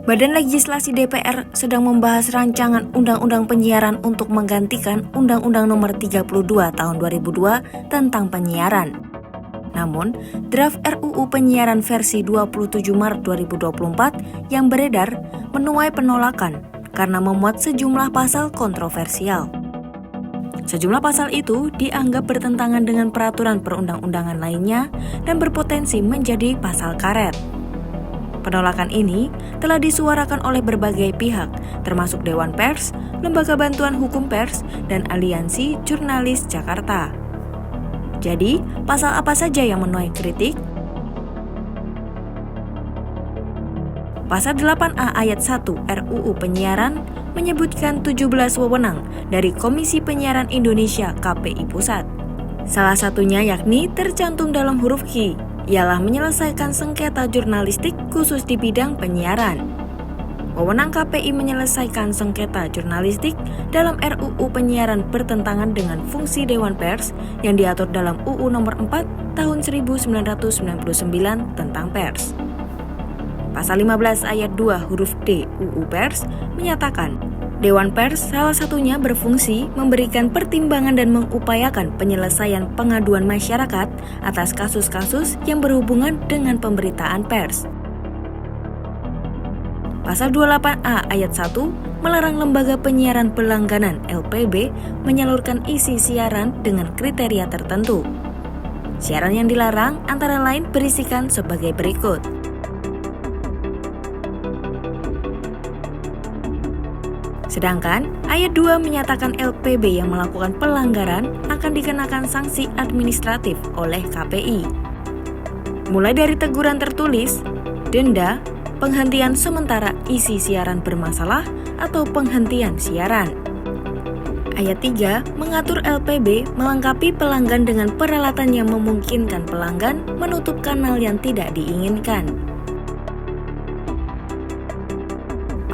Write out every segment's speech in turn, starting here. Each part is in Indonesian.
Badan Legislasi DPR sedang membahas rancangan Undang-Undang Penyiaran untuk menggantikan Undang-Undang Nomor 32 Tahun 2002 tentang penyiaran. Namun, draft RUU Penyiaran versi 27 Maret 2024 yang beredar menuai penolakan karena memuat sejumlah pasal kontroversial. Sejumlah pasal itu dianggap bertentangan dengan peraturan perundang-undangan lainnya dan berpotensi menjadi pasal karet. Penolakan ini telah disuarakan oleh berbagai pihak, termasuk Dewan Pers, Lembaga Bantuan Hukum Pers, dan Aliansi Jurnalis Jakarta. Jadi, pasal apa saja yang menuai kritik? Pasal 8A ayat 1 RUU Penyiaran menyebutkan 17 wewenang dari Komisi Penyiaran Indonesia KPI Pusat. Salah satunya yakni tercantum dalam huruf Q, ialah menyelesaikan sengketa jurnalistik khusus di bidang penyiaran. Wewenang KPI menyelesaikan sengketa jurnalistik dalam RUU Penyiaran bertentangan dengan fungsi Dewan Pers yang diatur dalam UU Nomor 4 Tahun 1999 tentang Pers. Pasal 15 ayat 2 huruf D UU Pers menyatakan, Dewan Pers salah satunya berfungsi memberikan pertimbangan dan mengupayakan penyelesaian pengaduan masyarakat atas kasus-kasus yang berhubungan dengan pemberitaan pers. Pasal 28A ayat 1 melarang lembaga penyiaran berlangganan LPB menyalurkan isi siaran dengan kriteria tertentu. Siaran yang dilarang antara lain berisikan sebagai berikut. Sedangkan ayat 2 menyatakan LPB yang melakukan pelanggaran akan dikenakan sanksi administratif oleh KPI. Mulai dari teguran tertulis, denda, penghentian sementara isi siaran bermasalah, atau penghentian siaran. Ayat 3 mengatur LPB melengkapi pelanggan dengan peralatan yang memungkinkan pelanggan menutup kanal yang tidak diinginkan.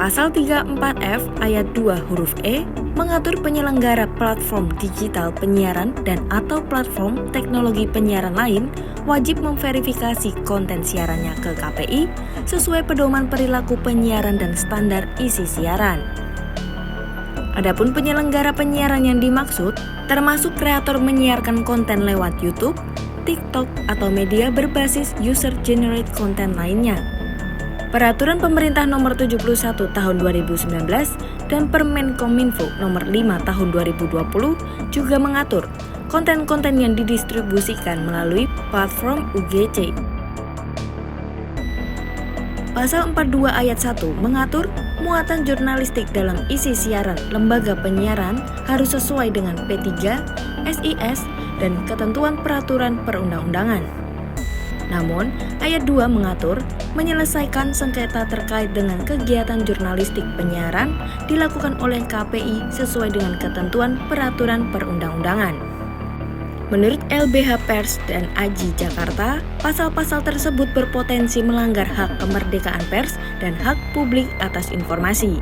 Pasal 34F ayat 2 huruf E mengatur penyelenggara platform digital penyiaran dan atau platform teknologi penyiaran lain wajib memverifikasi konten siarannya ke KPI sesuai pedoman perilaku penyiaran dan standar isi siaran. Adapun penyelenggara penyiaran yang dimaksud termasuk kreator menyiarkan konten lewat YouTube, TikTok, atau media berbasis user-generated content lainnya. Peraturan Pemerintah Nomor 71 Tahun 2019 dan Permenkominfo Nomor 5 Tahun 2020 juga mengatur konten-konten yang didistribusikan melalui platform UGC. Pasal 42 ayat 1 mengatur muatan jurnalistik dalam isi siaran lembaga penyiaran harus sesuai dengan P3, SIS, dan ketentuan peraturan perundang-undangan. Namun, ayat 2 mengatur menyelesaikan sengketa terkait dengan kegiatan jurnalistik penyiaran dilakukan oleh KPI sesuai dengan ketentuan peraturan perundang-undangan. Menurut LBH Pers dan AJI Jakarta, pasal-pasal tersebut berpotensi melanggar hak kemerdekaan pers dan hak publik atas informasi.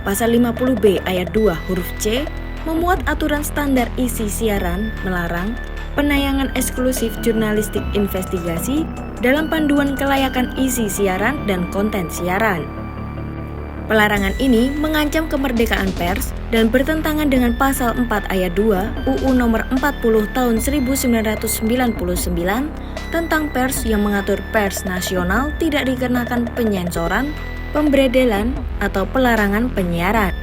Pasal 50B ayat 2 huruf C memuat aturan standar isi siaran melarang penayangan eksklusif jurnalistik investigasi dalam panduan kelayakan isi siaran dan konten siaran. Pelarangan ini mengancam kemerdekaan pers dan bertentangan dengan pasal 4 ayat 2 UU Nomor 40 Tahun 1999 tentang pers yang mengatur pers nasional tidak dikenakan penyensoran, pemberedelan, atau pelarangan penyiaran.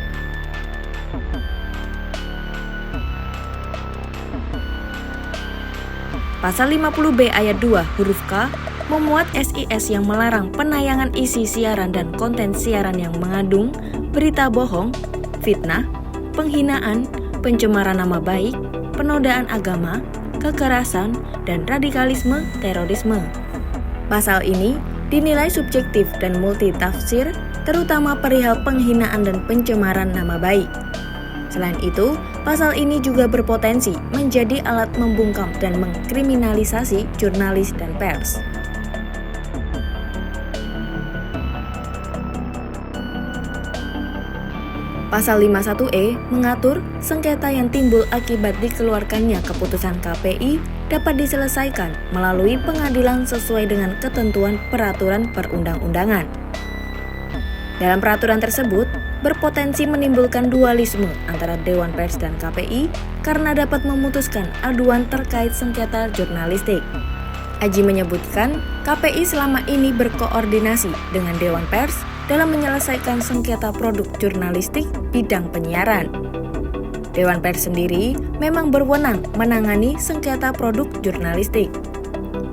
Pasal 50B ayat 2 huruf K memuat SIS yang melarang penayangan isi siaran dan konten siaran yang mengandung berita bohong, fitnah, penghinaan, pencemaran nama baik, penodaan agama, kekerasan, dan radikalisme terorisme. Pasal ini dinilai subjektif dan multitafsir, terutama perihal penghinaan dan pencemaran nama baik. Selain itu, pasal ini juga berpotensi menjadi alat membungkam dan mengkriminalisasi jurnalis dan pers. Pasal 51E mengatur sengketa yang timbul akibat dikeluarkannya keputusan KPI dapat diselesaikan melalui pengadilan sesuai dengan ketentuan peraturan perundang-undangan. Dalam peraturan tersebut, berpotensi menimbulkan dualisme antara Dewan Pers dan KPI karena dapat memutuskan aduan terkait sengketa jurnalistik. Aji menyebutkan, KPI selama ini berkoordinasi dengan Dewan Pers dalam menyelesaikan sengketa produk jurnalistik bidang penyiaran. Dewan Pers sendiri memang berwenang menangani sengketa produk jurnalistik.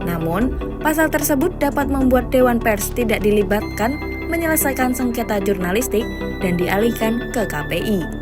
Namun, pasal tersebut dapat membuat Dewan Pers tidak dilibatkan menyelesaikan sengketa jurnalistik dan dialihkan ke KPI.